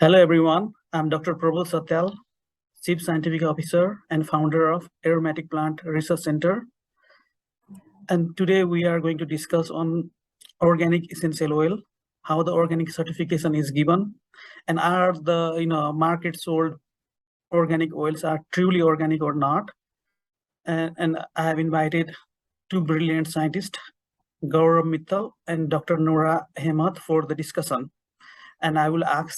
Hello everyone, I'm Dr. Prabal Satyal, Chief Scientific Officer and founder of Aromatic Plant Research Center. And today we are going to discuss on organic essential oil, how the organic certification is given, and are the market sold organic oils are truly organic or not. And I have invited two brilliant scientists, Gaurav Mittal and Dr. Noora Ahmed, for the discussion. And I will ask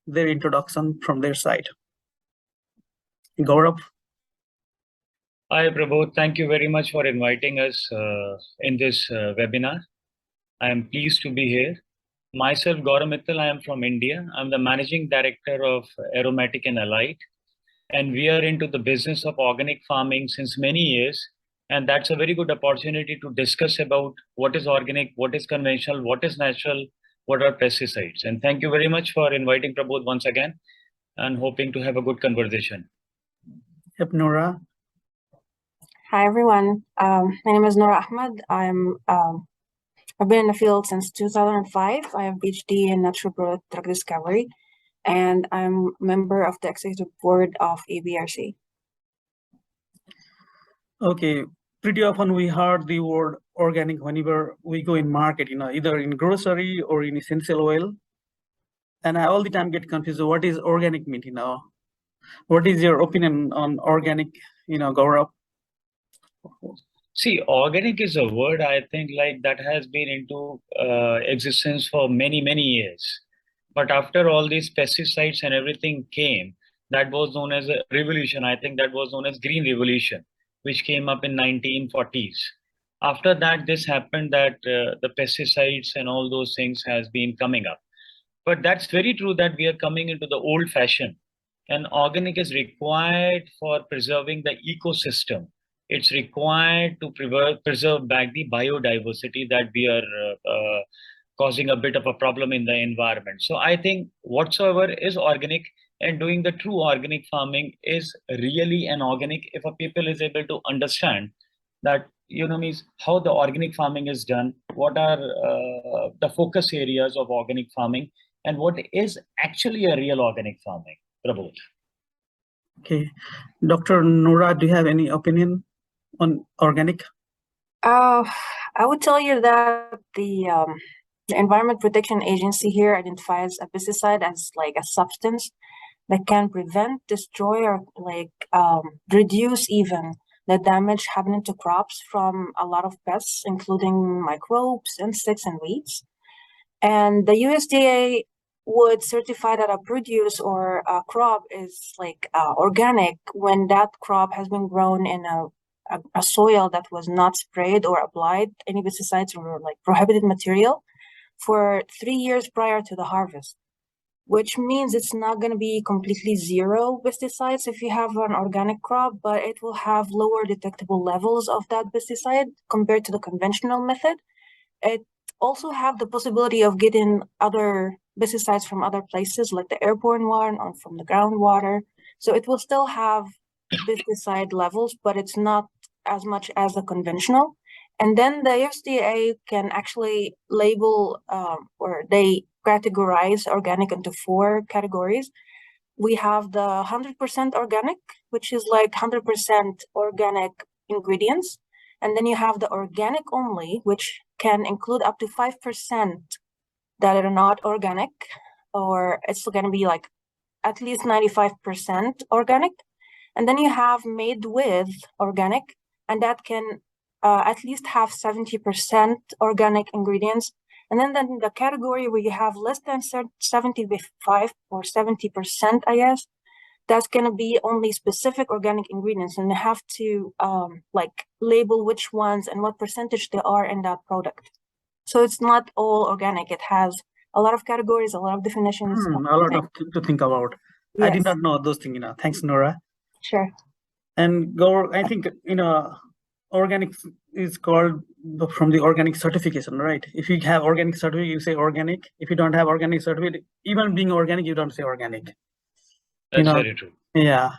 their introduction from their side. Gaurav. Hi, Prabodh. Thank you very much for inviting us in this webinar. I am pleased to be here. Myself, Gaurav Mittal, I am from India. I'm the Managing Director of Aromatic and Allied. And we are into the business of organic farming since many years. And that's a very good opportunity to discuss about what is organic, what is conventional, what is natural, what are pesticides. And thank you very much for inviting Prabodh once again and hoping to have a good conversation. Yep, Noora. Hi everyone. My name is Noora Ahmed. I've been in the field since 2005. I have a PhD in natural product drug discovery, and I'm a member of the executive board of ABRC. Okay, pretty often we heard the word organic whenever we go in market, either in grocery or in essential oil. And I all the time get confused. What is organic meat? What is your opinion on organic, Gaurav? See, organic is a word I think like that has been into existence for many, many years. But after all these pesticides and everything came, that was known as a revolution. I think that was known as Green Revolution, which came up in 1940s. After that, this happened that the pesticides and all those things has been coming up. But that's very true that we are coming into the old fashion. And organic is required for preserving the ecosystem. It's required to preserve back the biodiversity that we are causing a bit of a problem in the environment. So I think whatsoever is organic and doing the true organic farming is really an organic if a people is able to understand that, means how the organic farming is done, what are the focus areas of organic farming, and what is actually a real organic farming. Prabodh. Okay. Dr. Noora, do you have any opinion on organic? I would tell you that the Environment Protection Agency here identifies a pesticide as like a substance that can prevent, destroy, or reduce even the damage happening to crops from a lot of pests, including microbes, insects, and weeds. And the USDA would certify that a produce or a crop is organic when that crop has been grown in a soil that was not sprayed or applied any pesticides or prohibited material for 3 years prior to the harvest, which means it's not going to be completely zero pesticides if you have an organic crop, but it will have lower detectable levels of that pesticide compared to the conventional method. It also have the possibility of getting other pesticides from other places, like the airborne one or from the groundwater. So it will still have pesticide levels, but it's not as much as the conventional. And then the USDA can actually label or they categorize organic into 4 categories. We have the 100% organic, which is like 100% organic ingredients. And then you have the organic only, which can include up to 5% that are not organic, or it's going to be like at least 95% organic. And then you have made with organic, and that can at least have 70% organic ingredients. And then the category where you have less than 75 or 70%, I guess, that's going to be only specific organic ingredients, and you have to label which ones and what percentage they are in that product. So it's not all organic. It has a lot of categories, a lot of definitions. A lot of to think about. Yes. I did not know those things. Thanks, Noora. Sure. And I think organic is called from the organic certification, right? If you have organic certificate, you say organic. If you don't have organic certificate, even being organic, you don't say organic. That's very true. Yeah.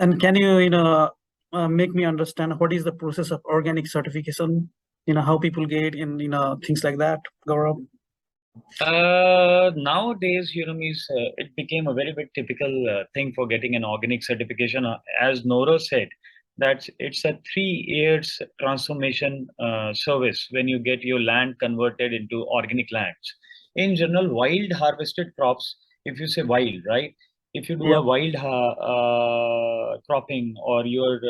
And can you, make me understand what is the process of organic certification? How people get in, things like that, Gaurav? Nowadays, it became a very big typical thing for getting an organic certification. As Noro said, that it's a 3 years transformation service when you get your land converted into organic lands. In general, wild harvested crops, if you say wild, right? If you do Yeah. a wild cropping, or you're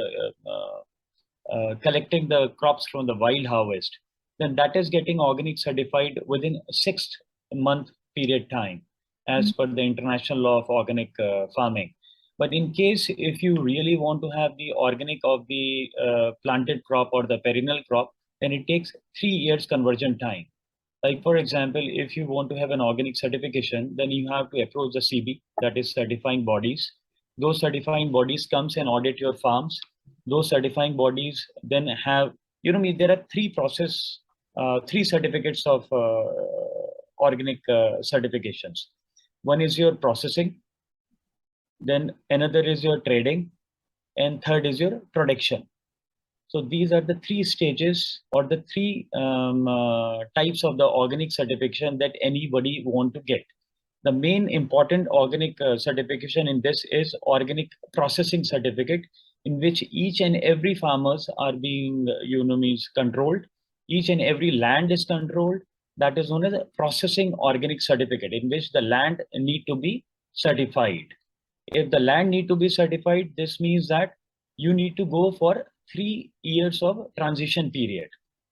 collecting the crops from the wild harvest, then that is getting organic certified within 6 month period time, as per the international law of organic farming. But in case if you really want to have the organic of the planted crop or the perennial crop, then it takes 3 years conversion time. Like for example, if you want to have an organic certification, then you have to approach the CB, that is certifying bodies. Those certifying bodies comes and audit your farms. Those certifying bodies then have, there are three certificates of organic certifications. One is your processing, then another is your trading, and third is your production. So these are the three stages, or the three types of the organic certification that anybody want to get. The main important organic certification in this is organic processing certificate, in which each and every farmers are being, means controlled. Each and every land is controlled. That is known as a processing organic certificate, in which the land need to be certified. If the land need to be certified, this means that you need to go for 3 years of transition period,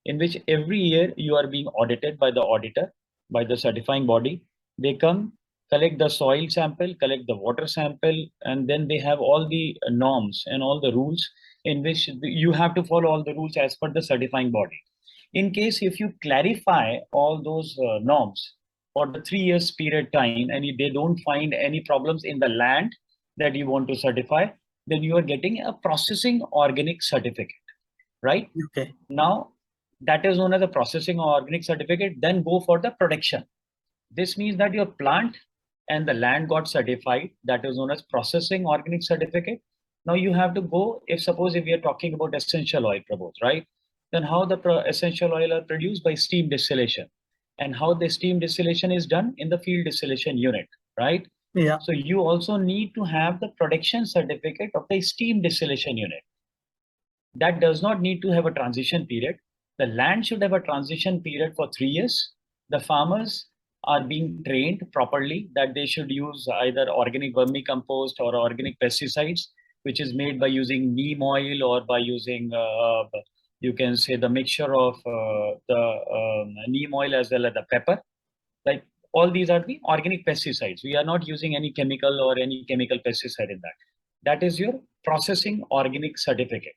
in which every year you are being audited by the auditor, by the certifying body. They come, collect the soil sample, collect the water sample, and then they have all the norms and all the rules, in which you have to follow all the rules as per the certifying body. In case if you clarify all those norms for the 3 years period time, and if they don't find any problems in the land that you want to certify, then you are getting a processing organic certificate, right? Okay. Now, that is known as a processing organic certificate. Then go for the production. This means that your plant and the land got certified. That is known as processing organic certificate. Now you have to go, if we are talking about essential oil, Prabodh, right? Then how the essential oil are produced? By steam distillation. And how the steam distillation is done? In the field distillation unit, right? Yeah. So you also need to have the production certificate of the steam distillation unit. That does not need to have a transition period. The land should have a transition period for 3 years. The farmers are being trained properly that they should use either organic vermicompost or organic pesticides, which is made by using neem oil, or by using, you can say, the mixture of the neem oil as well as the pepper. Like, all these are the organic pesticides. We are not using any chemical or any chemical pesticide in that. That is your processing organic certificate.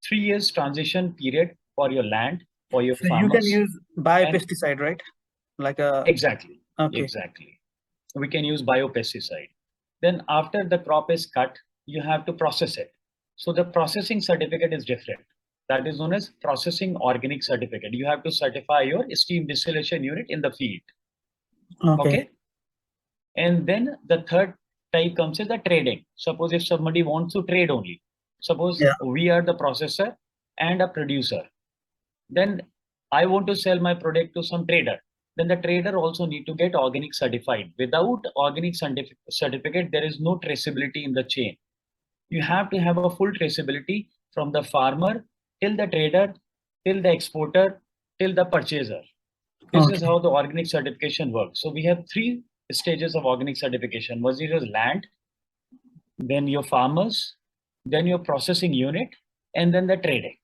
3 years transition period for your land, for your So you can farmers. use And biopesticide, right? Like a exactly, okay. exactly. We can use biopesticide. Then after the crop is cut, you have to process it. So the processing certificate is different. That is known as processing organic certificate. You have to certify your steam distillation unit in the field. Okay. Okay. And then the third type comes is the trading. Suppose if somebody wants to trade only. Suppose Yeah. we are the processor and a producer. Then I want to sell my product to some trader. Then the trader also need to get organic certified. Without organic certificate, there is no traceability in the chain. You have to have a full traceability from the farmer till the trader, till the exporter, till the purchaser. This is Okay. how the organic certification works. So we have three stages of organic certification. One is land, then your farmers, then your processing unit, and then the trading.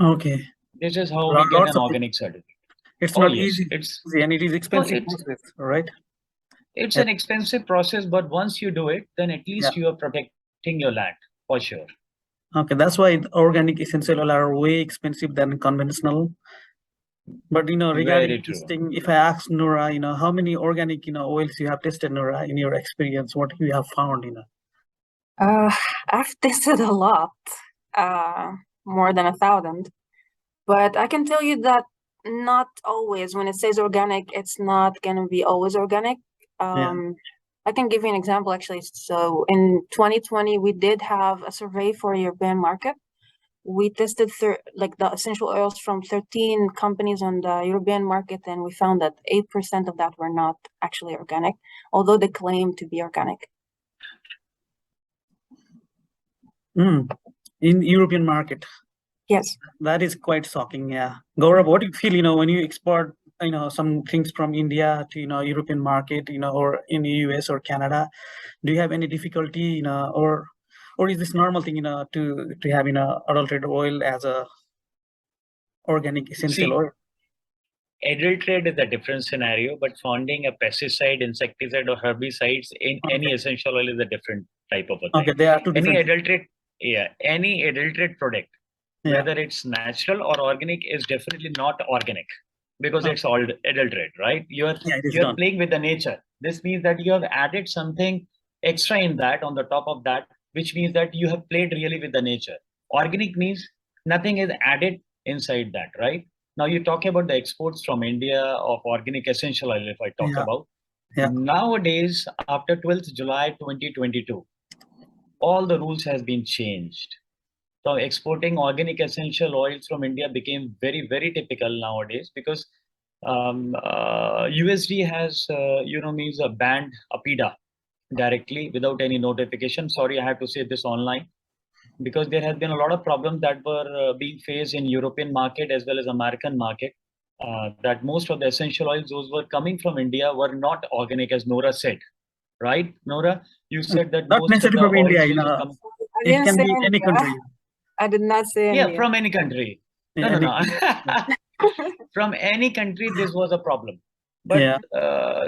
Okay. This is how we get Lots an of organic certificate. it's Oh not yes, easy, and it is no, expensive process, right? it's Yeah. an expensive process, but once you do it, then at least you are protecting your land for sure. Okay, that's why organic essential oil are way expensive than conventional. But regarding Very this true. thing, if I ask Nora, how many organic, oils you have tested, Nora, in your experience, what you have found, I've tested a lot, more than 1,000. But I can tell you that not always, when it says organic, it's not gonna be always organic. Yeah. I can give you an example actually. So in 2020, we did have a survey for European market, we tested the essential oils from 13 companies on the European market, and we found that 8% of that were not actually organic, although they claim to be organic. In European market. Yes. That is quite shocking. Yeah. Gaurav, what do you feel, when you export, some things from India to, European market, or in the US or Canada, do you have any difficulty, or is this normal thing, to have, adulterated oil as a organic essential oil? Adulterate is a different scenario, but finding a pesticide, insecticide, or herbicides in any essential oil is a different type of a thing. Okay, they are two different. Any adulterate product, whether it's natural or organic, is definitely not organic because it's all adulterate, right? You're playing with the nature. This means that you have added something extra in that on the top of that, which means that you have played really with the nature. Organic means nothing is added inside that, right? Now you talk about the exports from India of organic essential oil, if I talk about. Nowadays, after 12th July 2022, all the rules has been changed. So exporting organic essential oils from India became very, very typical nowadays because USD has, means banned APIDA directly without any notification. Sorry, I have to say this online because there has been a lot of problems that were being faced in European market as well as American market. That most of the essential oils, those were coming from India, were not organic, as Nora said. Right, Nora? You said that not necessarily from India, it can be any country. I did not say India. Yeah, from any country. No. From any country, this was a problem. But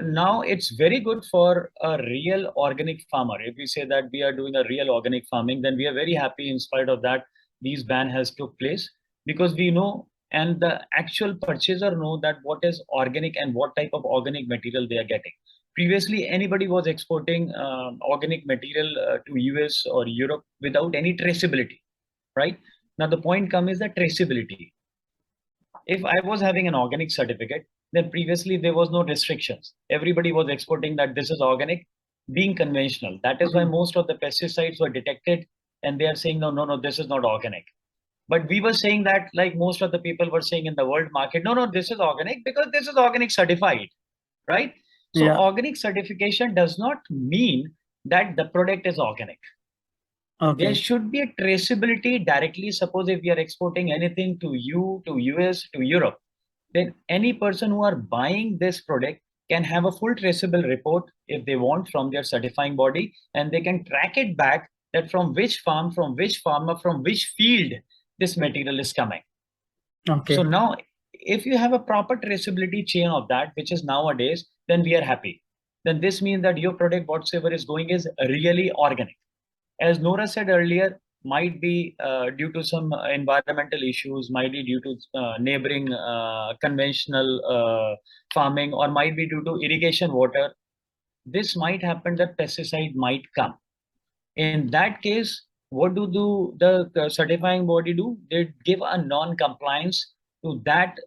now it's very good for a real organic farmer. If we say that we are doing a real organic farming, then we are very happy in spite of that these ban has took place because we know and the actual purchaser know that what is organic and what type of organic material they are getting. Previously, anybody was exporting organic material to US or Europe without any traceability, right? Now the point comes is the traceability. If I was having an organic certificate, then previously there was no restrictions. Everybody was exporting that this is organic, being conventional. That is why most of the pesticides were detected and they are saying, no, this is not organic. But we were saying that like most of the people were saying in the world market, no, this is organic because this is organic certified, right? So organic certification does not mean that the product is organic. Okay. There should be a traceability directly. Suppose if we are exporting anything to you, to US, to Europe, then any person who are buying this product can have a full traceable report if they want from their certifying body, and they can track it back that from which farm, from which farmer, from which field this material is coming. Okay. So now, if you have a proper traceability chain of that, which is nowadays, then we are happy. Then this means that your product, whatsoever is going, is really organic. As Nora said earlier, might be due to some environmental issues, might be due to neighboring conventional farming, or might be due to irrigation water. This might happen that pesticide might come. In that case, what do the certifying body do? They give a non-compliance to that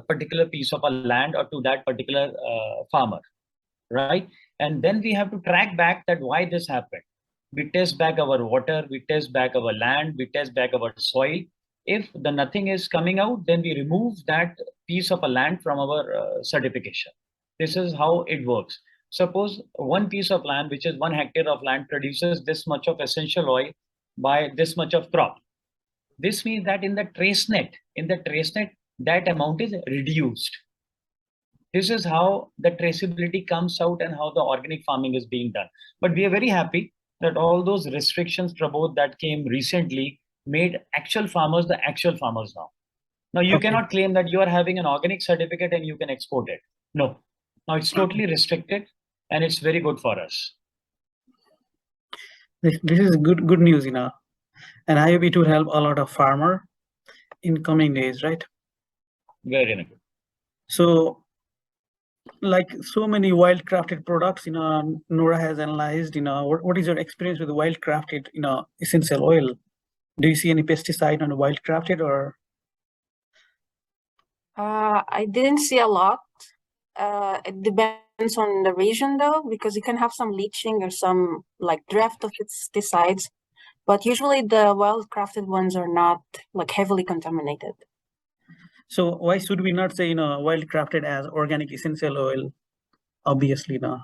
particular piece of a land or to that particular farmer, right? And then we have to track back that why this happened. We test back our water, we test back our land, we test back our soil. If the nothing is coming out, then we remove that piece of a land from our certification. This is how it works. Suppose one piece of land, which is 1 hectare of land, produces this much of essential oil by this much of crop. This means that in the trace net, that amount is reduced. This is how the traceability comes out and how the organic farming is being done. But we are very happy that all those restrictions, Prabodh, that came recently made actual farmers the actual farmers now. Now you cannot claim that you are having an organic certificate and you can export it. No. Now it's totally restricted and it's very good for us. This is good news, and I hope it will help a lot of farmer in coming days, right? Very good. So, like so many wild crafted products, Nora has analyzed, what is your experience with wild crafted, essential oil? Do you see any pesticide on wild crafted or? I didn't see a lot. It depends on the region though, because you can have some leaching or some like draft of pesticides. But usually the wild-crafted ones are not like heavily contaminated. So why should we not say, wild-crafted as organic essential oil? Obviously, no.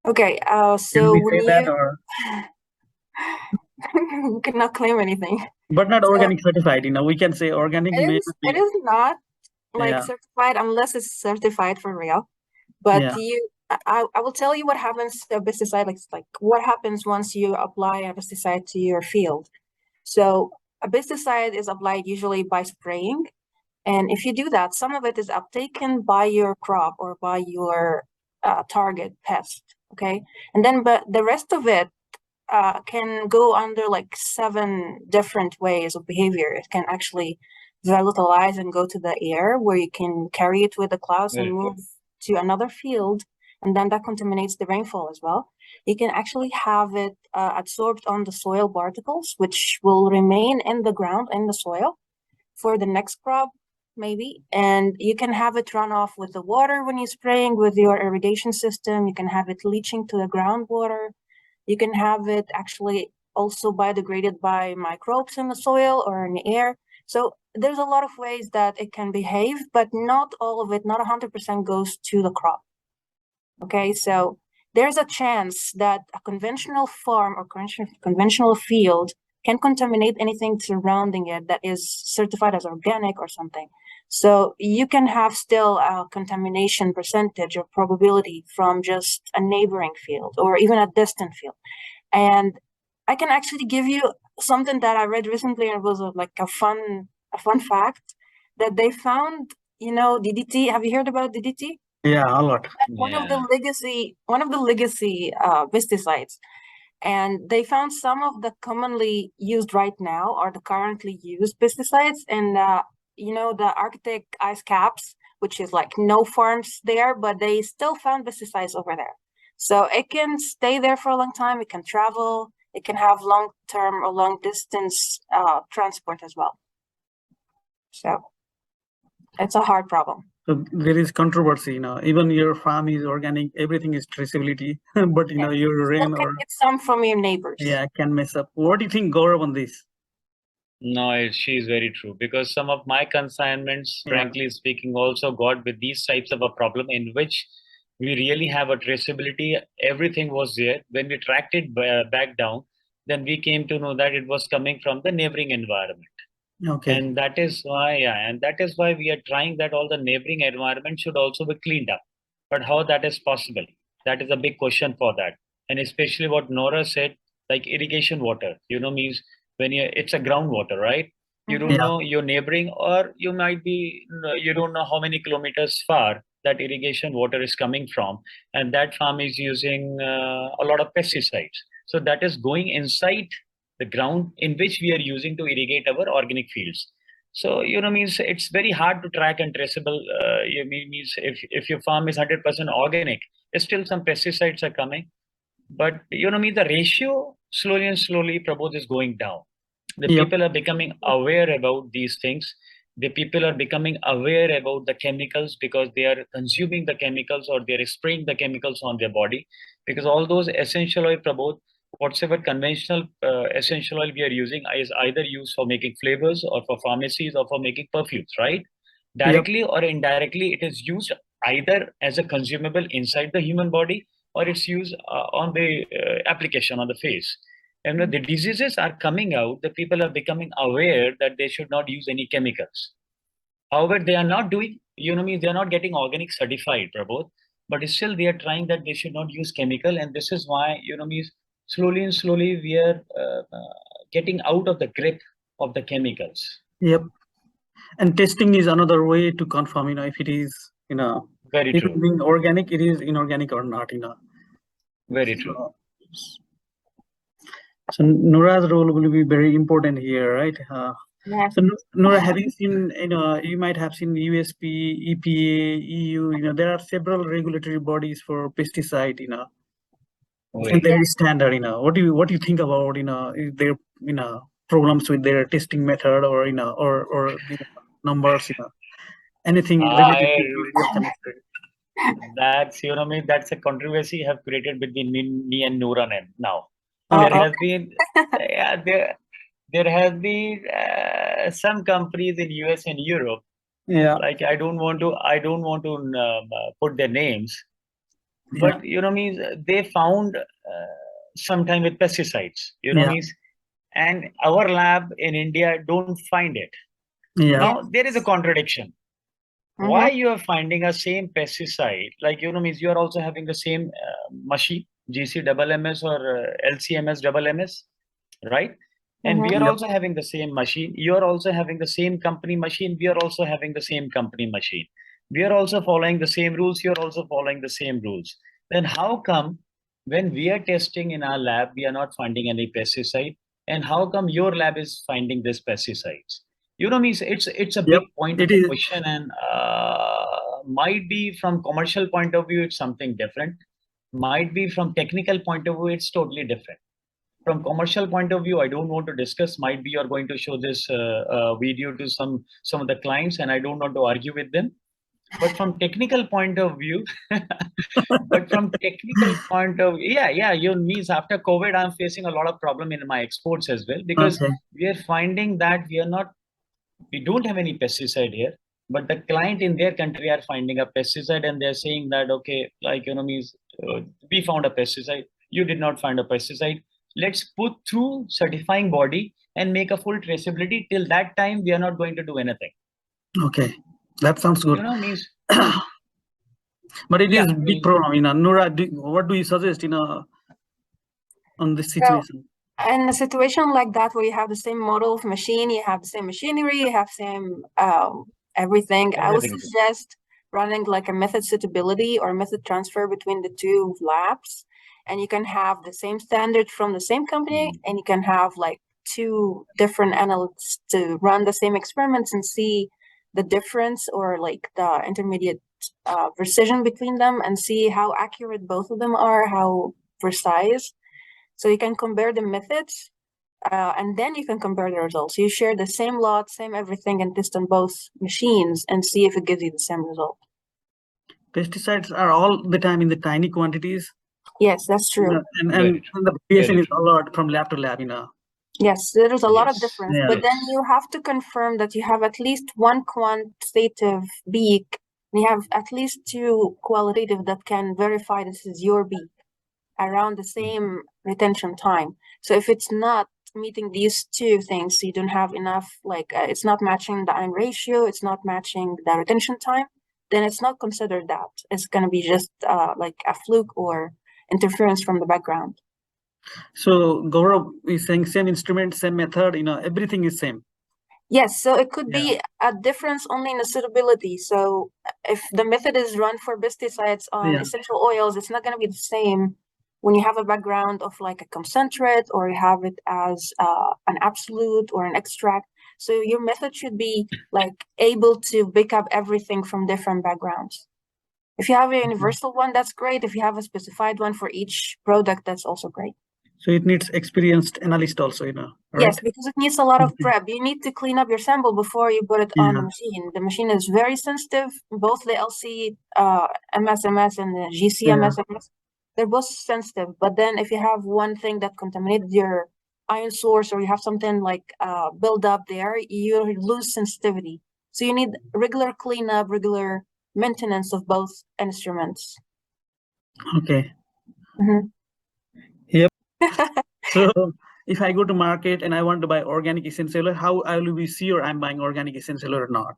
Okay, Can so we when say that, you or we cannot claim anything. but not So organic certified? We can say organic may not it be. is not like Yeah, certified unless it's certified for real. But yeah, I will tell you what happens to a pesticide, like what happens once you apply a pesticide to your field. So a pesticide is applied usually by spraying. And if you do that, some of it is uptaken by your crop or by your target pest. Okay. And then, but the rest of it can go under like 7 different ways of behavior. It can actually volatilize and go to the air where you can carry it with the clouds and Very true. move to another field, and then that contaminates the rainfall as well. You can actually have it absorbed on the soil particles, which will remain in the ground, in the soil, for the next crop, maybe. And you can have it run off with the water when you're spraying with your irrigation system. You can have it leaching to the groundwater. You can have it actually also biodegraded by microbes in the soil or in the air. So there's a lot of ways that it can behave, but not all of it, not 100% goes to the crop. Okay, so there's a chance that a conventional farm or conventional field can contaminate anything surrounding it that is certified as organic or something. So you can have still a contamination percentage or probability from just a neighboring field or even a distant field. And I can actually give you something that I read recently, and it was like a fun fact that they found, DDT. Have you heard about DDT? yeah, a lot. One of Yeah. the legacy pesticides. And they found some of the commonly used right now are the currently used pesticides, and the Arctic ice caps, which is like no farms there, but they still found pesticides over there. So it can stay there for a long time, it can travel, it can have long-term or long-distance transport as well. So it's a hard problem. So there is controversy, even your farm is organic, everything is traceability, but Yeah. your Still rain can or get some from your neighbors. can mess up. What do you think, Gaurav, on this? No, she's very true because some of my consignments, Yeah, frankly speaking, also got with these types of a problem in which we really have a traceability. Everything was there. When we tracked it back down, then we came to know that it was coming from the neighboring environment. okay. And that is why, yeah, and that is why we are trying that all the neighboring environment should also be cleaned up. But how that is possible? That is a big question for that. And especially what Nora said, like irrigation water, means when it's a groundwater, right? You don't Yeah, know your neighboring, or you might be, you don't know how many kilometers far that irrigation water is coming from. And that farm is using a lot of pesticides. So that is going inside the ground in which we are using to irrigate our organic fields. So, means it's very hard to track and traceable. Means if your farm is 100% organic, still some pesticides are coming. But, means the ratio slowly and slowly, Prabodh, is going down. The yep, people are becoming aware about these things. The people are becoming aware about the chemicals because they are consuming the chemicals or they are spraying the chemicals on their body. Because all those essential oil, Prabodh, whatsoever conventional essential oil we are using is either used for making flavors or for pharmacies or for making perfumes, right? yep, Directly or indirectly, it is used either as a consumable inside the human body or it's used on the application on the face. And when the diseases are coming out, the people are becoming aware that they should not use any chemicals. However, they are not doing, means they are not getting organic certified, Prabodh, but still they are trying that they should not use chemical. And this is why, means slowly and slowly we are getting out of the grip of the chemicals. yep. And testing is another way to confirm, if it is, Very even true. being organic, it is inorganic or not. Very true. So Nora's role will be very important here, right? Yeah. So Nora, have you seen, you might have seen USP, EPA, EU, there are several regulatory bodies for pesticide, and there is standard, what do you think about, is there, problems with their testing method or, or the numbers, anything related I, to your chemistry? that's, that's a controversy have created between me and Nuran now. There Oh, has been, yeah, there has been some companies in US and Europe. Yeah, Like I don't want to put their names, yeah, but means they found sometime with pesticides. yeah, Means, and our lab in India don't find it. yeah, yeah. Now there is a contradiction. Mm-hmm. Why you are finding a same pesticide? Like means you are also having the same machine, GC-MMS or LC-MS-MS, right? And we Mm-hmm. are yeah. also having the same machine. You are also having the same company machine. We are also having the same company machine. We are also following the same rules. You are also following the same rules. Then how come when we are testing in our lab, we are not finding any pesticide? And how come your lab is finding these pesticides? Means it's a Yep. big point of It is. question, and might be from commercial point of view, it's something different. Might be from technical point of view, it's totally different. From commercial point of view, I don't want to discuss. Might be you're going to show this video to some of the clients, and I don't want to argue with them. But from technical point of view, yeah, means after COVID, I'm facing a lot of problem in my exports as well, because Okay. we are finding that we don't have any pesticide here, but the client in their country are finding a pesticide, and they're saying that, okay, like means we found a pesticide, you did not find a pesticide. Let's put through certifying body and make a full traceability. Till that time, we are not going to do anything. Okay. That sounds good. Means But it is yeah, big problem. Noura, what do you suggest on this So situation? in a situation like that, where you have the same model of machine, you have the same machinery, you have same everything, I would everything. suggest running like a method suitability or method transfer between the two labs, and you can have the same standard from the same company, and you can have like two different analysts to run the same experiments and see the difference or like the intermediate precision between them, and see how accurate both of them are, how precise. So you can compare the methods, and then you can compare the results. You share the same lot, same everything, and test on both machines and see if it gives you the same result. Pesticides are all the time in the tiny quantities. Yes, that's true. And Very the variation very is a lot from lab to lab. Yes, there is a lot of Yes, difference, Yeah. but then yes. you have to confirm that you have at least one quantitative beak, and you have at least two qualitative that can verify this is your beak around the same retention time. So if it's not meeting these two things, you don't have enough, like it's not matching the ion ratio, it's not matching the retention time, then it's not considered that. It's going to be just like a fluke or interference from the background. So Gaurav is saying same instrument, same method, everything is same. Yes, so it could Yeah. be a difference only in the suitability. So if the method is run for pesticides on Yeah. essential oils, it's not going to be the same when you have a background of like a concentrate, or you have it as an absolute or an extract. So your method should be like able to pick up everything from different backgrounds. If you have a universal one, that's great. If you have a specified one for each product, that's also great. So it needs experienced analyst also, right? Yes, because it needs a lot of Okay. prep. You need to clean up your sample before you put it on the Yeah. machine. The machine is very sensitive. Both the LC MSMS and the GC Yeah. MSMS, they're both sensitive. But then if you have one thing that contaminated your ion source, or you have something like build up there, you lose sensitivity. So you need regular cleanup, regular maintenance of both instruments. Okay. Mhm. Yep. So if I go to market and I want to buy organic essential oil, how I will be sure I'm buying organic essential oil or not?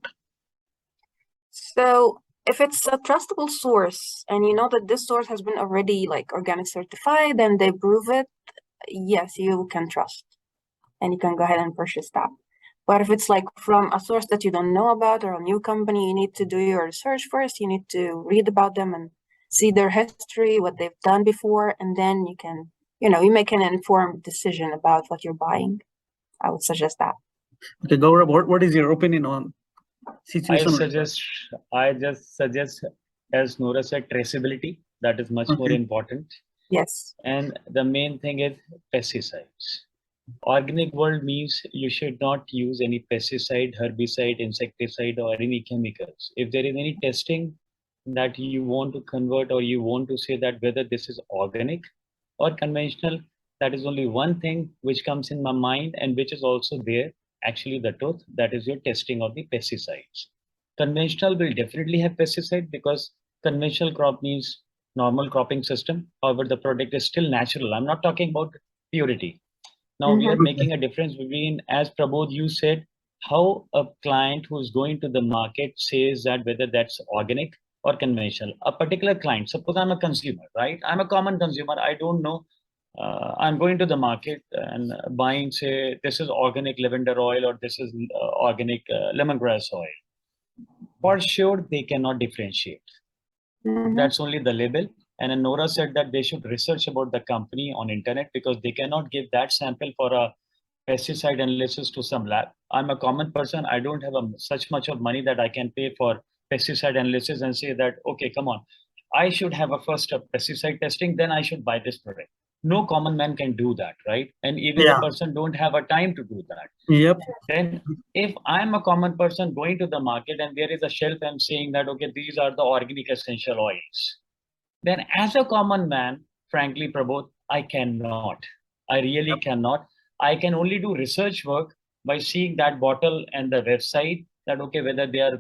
So if it's a trustable source and you know that this source has been already like organic certified and they prove it, yes, you can trust and you can go ahead and purchase that. But if it's like from a source that you don't know about or a new company, you need to do your research first. You need to read about them and see their history, what they've done before, and then you can, you make an informed decision about what you're buying. I would suggest that. Okay, Gaurav, what is your opinion on situation? I just suggest, as Noura said, traceability. That is much more Okay. important. Yes. And the main thing is pesticides. Organic world means you should not use any pesticide, herbicide, insecticide, or any chemicals. If there is any testing that you want to convert, or you want to say that whether this is organic or conventional, that is only one thing which comes in my mind and which is also there, actually the truth, that is your testing of the pesticides. Conventional will definitely have pesticide because conventional crop means normal cropping system. However, the product is still natural. I'm not talking about purity. Now we are Mhm. making a difference between, as Prabodh, you said, how a client who's going to the market says that whether that's organic or conventional. A particular client, suppose I'm a consumer, right? I'm a common consumer. I don't know. I'm going to the market and buying, say, this is organic lavender oil or this is organic lemongrass oil. For sure, they cannot differentiate. Mhm. That's only the label. And then Nora said that they should research about the company on internet because they cannot give that sample for a pesticide analysis to some lab. I'm a common person. I don't have such much of money that I can pay for pesticide analysis and say that, okay, come on, I should have a first pesticide testing, then I should buy this product. No common man can do that, right? And even the Yeah. person don't have a time to do that. Yep. Then if I'm a common person going to the market and there is a shelf and saying that, okay, these are the organic essential oils, then as a common man, frankly, Prabodh, I cannot. I really cannot. I can only do research work by seeing that bottle and the website that, okay, whether they are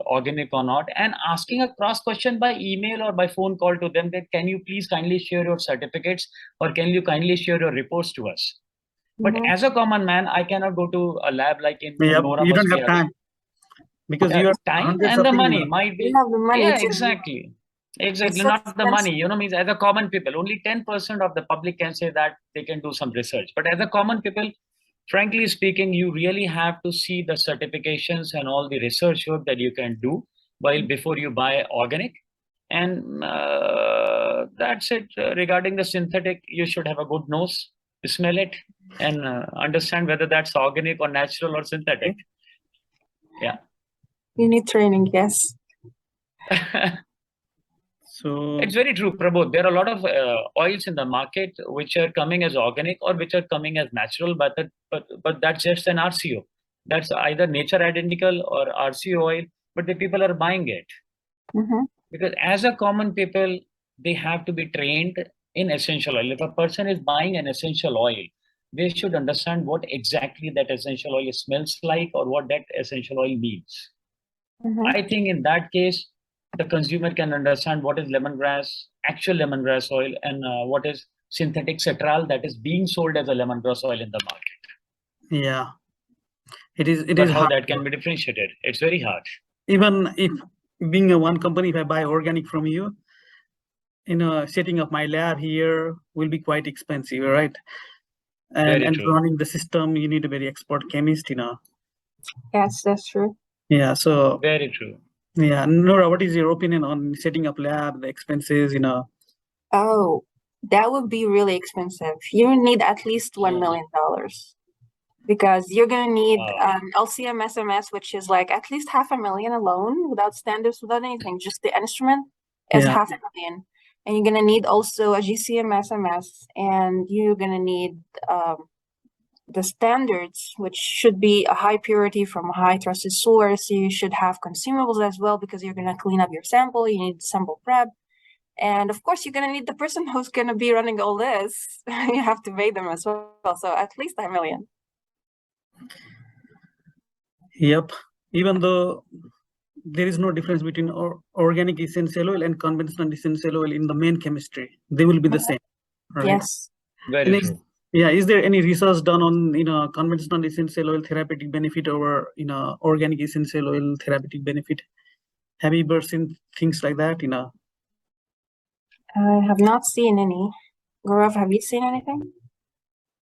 organic or not, and asking a cross question by email or by phone call to them that, can you please kindly share your certificates or can you kindly share your reports to us? But Mhm. as a common man, I cannot go to a lab like in Yep. Nora You must don't be have time having. because you are Time hundreds and of the things. money might You be, have the money yeah, to exactly, so not the money, expensive. means as a common people, only 10% of the public can say that they can do some research. But as a common people, frankly speaking, you really have to see the certifications and all the research work that you can do while before you buy organic. And that's it. Regarding the synthetic, you should have a good nose, smell it, and understand whether that's organic or natural or synthetic. Yeah. You need training, yes. So It's very true, Prabodh. There are a lot of oils in the market which are coming as organic or which are coming as natural, but that's just an RCO. That's either nature identical or RCO oil, but the people are buying it Mhm. because as a common people, they have to be trained in essential oil. If a person is buying an essential oil, they should understand what exactly that essential oil smells like or what that essential oil means. Mhm. I think in that case, the consumer can understand what is lemongrass, actual lemongrass oil, and what is synthetic citral that is being sold as a lemongrass oil in the market. yeah, it is But how hard. that can be differentiated? It's very hard. Even if being a one company, if I buy organic from you, setting up my lab here will be quite expensive, right? Very And true. running the system, you need a very expert chemist. Yes, that's true. Yeah. So Very true. yeah, Nora, what is your opinion on setting up lab, the expenses? Oh, that would be really expensive. You need at least $1 million because you're gonna need Wow. LCM SMS, which is like at least $500,000 alone without standards, without anything. Just the instrument is Yeah. $500,000. And you're gonna need also a GCM SMS, and you're gonna need the standards, which should be a high purity from a high trusted source. You should have consumables as well because you're gonna clean up your sample. You need sample prep. And of course, you're gonna need the person who's gonna be running all this. You have to pay them as well. So at least $1 million. Yep. Even though there is no difference between organic essential oil and conventional essential oil in the main chemistry, they will be the same, right? Yes. Very And true. is there any research done on conventional essential oil therapeutic benefit over organic essential oil therapeutic benefit? Have you ever seen things like that? I have not seen any. Gaurav, have you seen anything?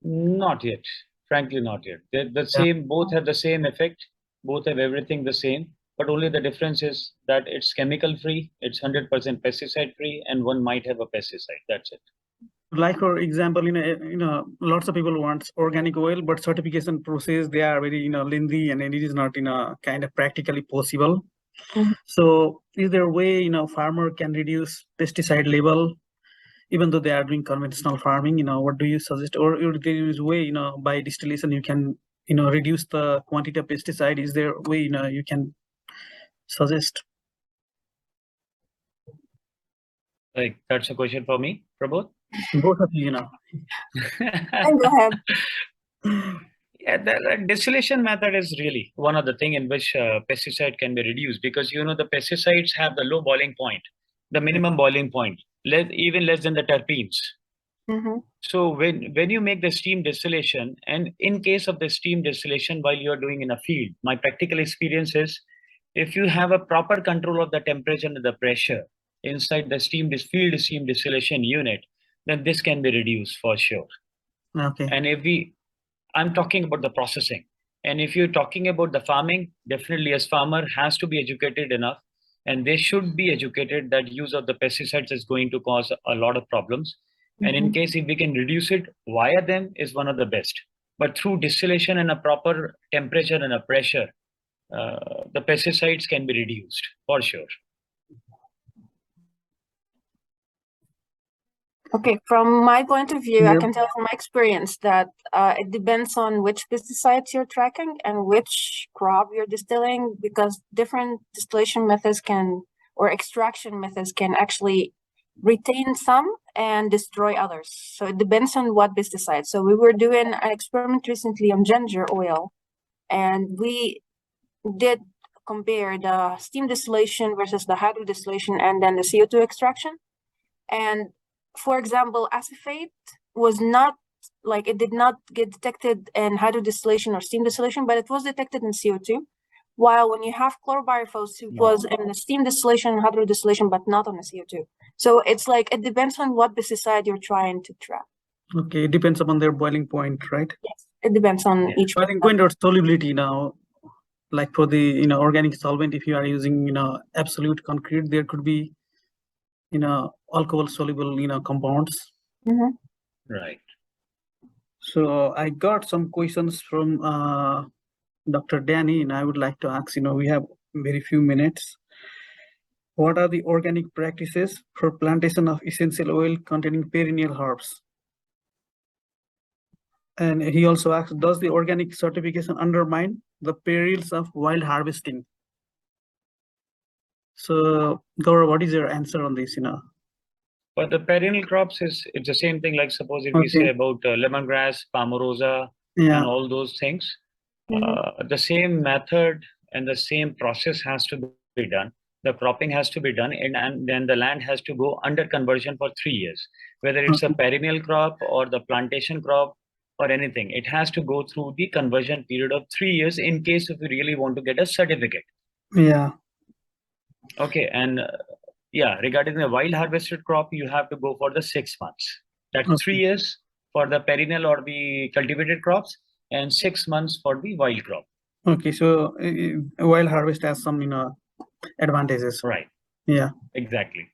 Not yet. Frankly, not yet. They're the same. Both have the same effect. Both have everything the same. But only the difference is that it's chemical free. It's 100% pesticide free, and one might have a pesticide. That's it. Like for example, lots of people want organic oil, but certification process, they are very lengthy, and it is not kind of practically possible. Mhm. So is there a way farmer can reduce pesticide level even though they are doing conventional farming? What do you suggest? Or there is a way by distillation you can reduce the quantity of pesticide? Is there a way you can suggest? Like, that's a question for me, Prabodh. Both of you, And go ahead. Yeah, the distillation method is really one of the thing in which pesticide can be reduced, because the pesticides have the low boiling point, the minimum boiling point, even less than the terpenes. Mm-hmm. So when you make the steam distillation, and in case of the steam distillation while you're doing in a field, my practical experience is, if you have a proper control of the temperature and the pressure inside the field steam distillation unit, then this can be reduced for sure. Okay. And I'm talking about the processing. And if you're talking about the farming, definitely as farmer has to be educated enough, and they should be educated that use of the pesticides is going to cause a lot of problems. And in Mm-hmm. case if we can reduce it via them is one of the best. But through distillation and a proper temperature and a pressure, the pesticides can be reduced for sure. Okay, from my point of view, I Yeah. can tell from my experience that it depends on which pesticides you're tracking and which crop you're distilling, because different distillation methods or extraction methods can actually retain some and destroy others. So it depends on what pesticide. So we were doing an experiment recently on ginger oil, and we did compare the steam distillation versus the hydro distillation and then the CO2 extraction. And for example, acephate was not it did not get detected in hydro distillation or steam distillation, but it was detected in CO2. While when you have chlorpyrifos, it was in the steam distillation and hydro distillation, but not on the CO2. So it's it depends on what pesticide you're trying to trap. Okay, it depends upon their boiling point, right? Yes, it depends on each boiling point or solubility now. Like for the organic solvent, if you are using absolute concrete, there could be alcohol soluble compounds. Mm-hmm. Right. So I got some questions from Dr. Danny, and I would like to ask, we have very few minutes. What are the organic practices for plantation of essential oil containing perennial herbs? And he also asks, does the organic certification undermine the perils of wild harvesting? So, Gaurav, what is your answer on this? But the perennial crops it's the same thing. Like suppose if we say about lemongrass, palmarosa, and all those things, the same method and the same process has to be done. The cropping has to be done, and then the land has to go under conversion for 3 years. Whether it's a perennial crop or the plantation crop or anything, it has to go through the conversion period of 3 years in case if you really want to get a certificate. Yeah. Okay, and regarding the wild harvested crop, you have to go for the 6 months. That's 3 years for the perennial or the cultivated crops, and 6 months for the wild crop. Okay, so wild harvest has some advantages. Right. Yeah. Exactly.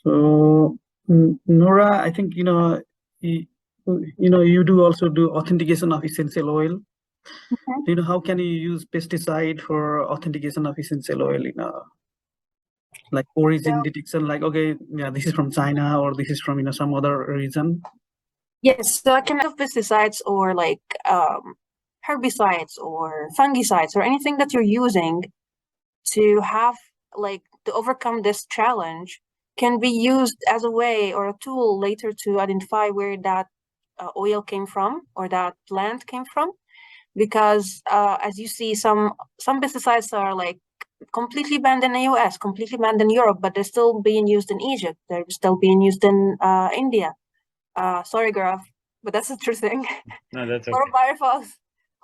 So Nora, I think you do also do authentication of essential oil. How can you use pesticide for authentication of essential oil? Like origin detection, like, okay, yeah, this is from China or this is from some other region. Yes, so I can have pesticides or herbicides or fungicides or anything that you're using to have to overcome this challenge can be used as a way or a tool later to identify where that oil came from or that plant came from. Because as you see, some pesticides are completely banned in the US, completely banned in Europe, but they're still being used in Egypt. They're still being used in India. Sorry, Gaurav, but that's the true thing. No, that's okay.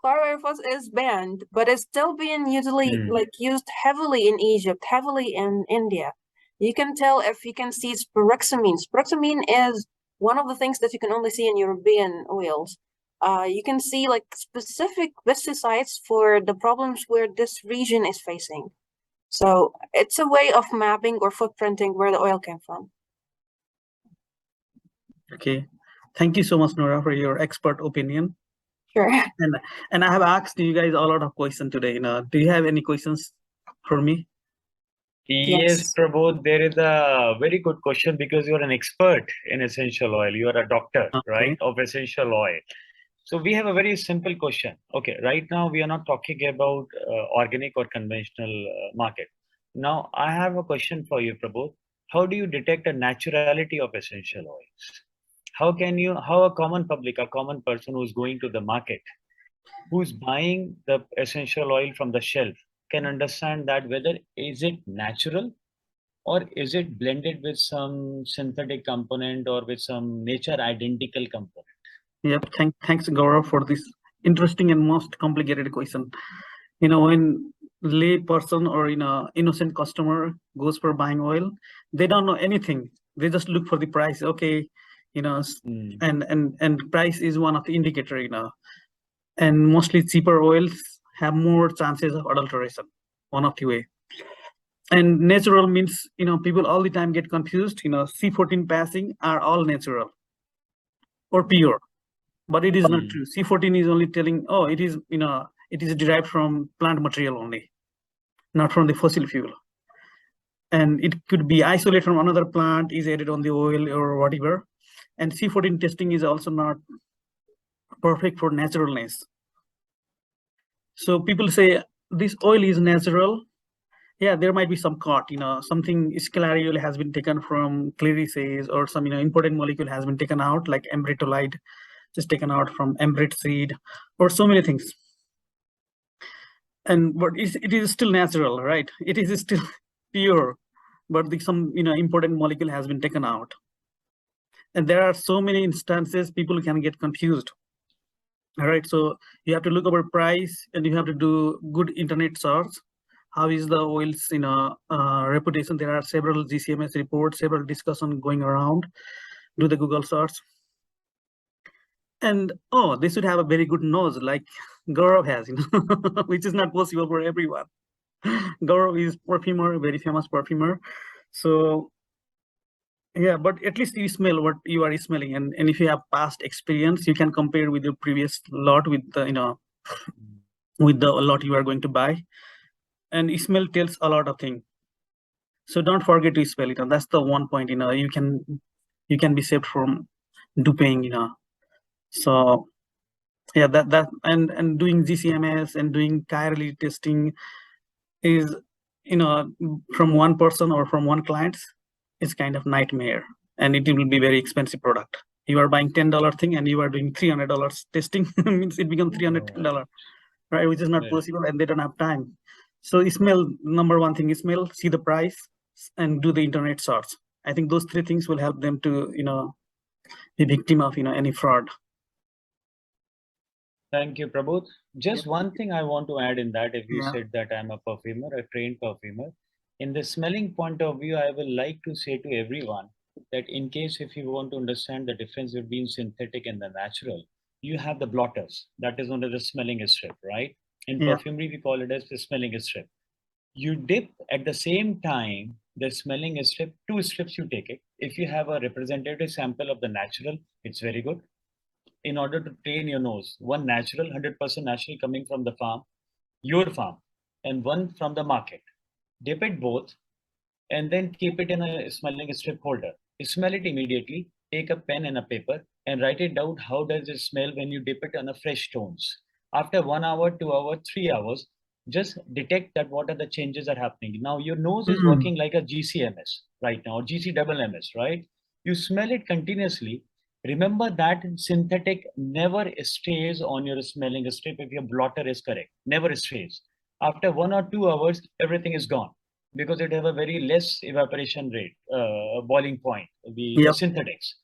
Chlorpyrifos is banned, but it's still being used heavily in Egypt, heavily in India. You can tell if you can see spiroxamine. Spiroxamine is one of the things that you can only see in European oils. You can see specific pesticides for the problems where this region is facing. So it's a way of mapping or footprinting where the oil came from. Okay, thank you so much, Nora, for your expert opinion. Sure. And I have asked you guys a lot of questions today. Do you have any questions for me? Yes, Prabodh, there is a very good question because you're an expert in essential oil. You are a doctor, right, of essential oil. So we have a very simple question. Okay, right now we are not talking about organic or conventional market. Now I have a question for you, Prabodh. how do you detect a naturality of essential oils? How a common public, a common person who's going to the market, who's buying the essential oil from the shelf, can understand that whether is it natural or is it blended with some synthetic component or with some nature identical component? Yep. Thanks, Gaurav, for this interesting and most complicated question. When lay person or innocent customer goes for buying oil, they don't know anything. They just look for the price. Okay, and price is one of the indicator. And mostly cheaper oils have more chances of adulteration. One of the way. And natural means people all the time get confused. C14 passing are all natural or pure. But it is not true. C14 is only telling, oh, it is derived from plant material only, not from the fossil fuel. And it could be isolated from another plant, is added on the oil or whatever. And C14 testing is also not perfect for naturalness. So people say this oil is natural. Yeah, there might be some caught, something scalariol has been taken from clarices, or some important molecule has been taken out, like embrytolide is taken out from embryt seed, or so many things. But it is still natural, right? It is still pure, but some important molecule has been taken out. And there are so many instances people can get confused. All right, so you have to look over price, and you have to do good internet search. How is the oil's reputation? There are several GCMS reports, several discussions going around. Do the Google search. And they should have a very good nose, like Gaurav has, which is not possible for everyone. Gaurav is perfumer, very famous perfumer. So yeah, but at least you smell what you are smelling, and if you have past experience, you can compare with your previous lot with the with the lot you are going to buy, and smell tells a lot of things. So don't forget to smell it. That's the one point. You can be saved from duping. So yeah, that and doing GCMS and doing chirally testing is from one person or from one client is kind of nightmare, and it will be very expensive product. You are buying $10 thing and you are doing $300 testing. Means it becomes $310, right? Which is not possible, and they don't have time. So smell, number one thing is smell, see the price, and do the internet search. I think those three things will help them to be victim of any fraud. Thank you, Prabodh. Just one thing I want to add in that, if you said that I'm a perfumer, a trained perfumer, in the smelling point of view, I will like to say to everyone that in case if you want to understand the difference between synthetic and the natural, you have the blotters, that is under the smelling strip, right? In perfumery, we call it as the smelling strip. You dip at the same time the smelling strip, two strips you take it. If you have a representative sample of the natural, it's very good. In order to train your nose, one natural, 100% natural coming from the farm, your farm, and one from the market. Dip it both and then keep it in a smelling strip holder. Smell it immediately, take a pen and a paper and write it down. How does it smell when you dip it on a fresh tones? After 1 hour, 2 hours, 3 hours, just detect that what are the changes are happening. Now your nose is working like a GCMS right now, or GCMS, right? You smell it continuously. Remember that synthetic never stays on your smelling strip if your blotter is correct. Never stays. After 1 or 2 hours, everything is gone because it have a very less evaporation rate, boiling point, the synthetics.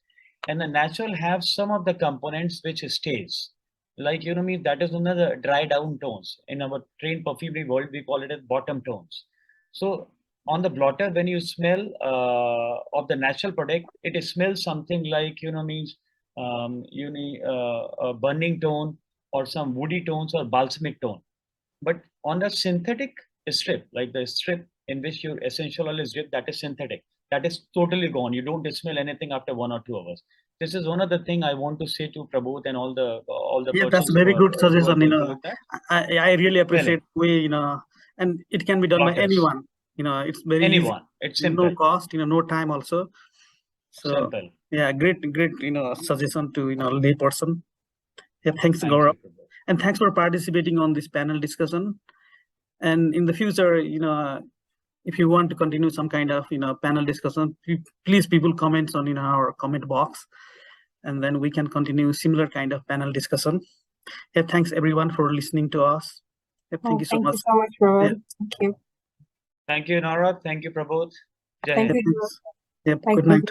And the natural have some of the components which stays. Like, that is another dry down tones. In our trained perfumery world, we call it as bottom tones. So on the blotter, when you smell of the natural product, it smells something like, a burning tone or some woody tones or balsamic tone. But on the synthetic strip, like the strip in which your essential oil is dipped, that is synthetic. That is totally gone. You don't smell anything after 1 or 2 hours. This is one of the things I want to say to Prabodh and all the yeah, persons. that's a very good suggestion. I really appreciate way, and it can be done by anyone. It's very easy. It's simple. No cost, no time also. So simple. Yeah, great, suggestion to lay person. Yeah, thanks, Gaurav, and thanks for participating on this panel discussion. And in the future, if you want to continue some kind of panel discussion, please people comments on our comment box, and then we can continue similar kind of panel discussion. Yeah, thanks everyone for listening to us. Yeah, thank you so much. Thank you so much, Prabodh. Yeah. Thank you. Thank you, Nora. Thank you, Prabodh. Jai Thank Hind. you. Yep, Thank good you. night.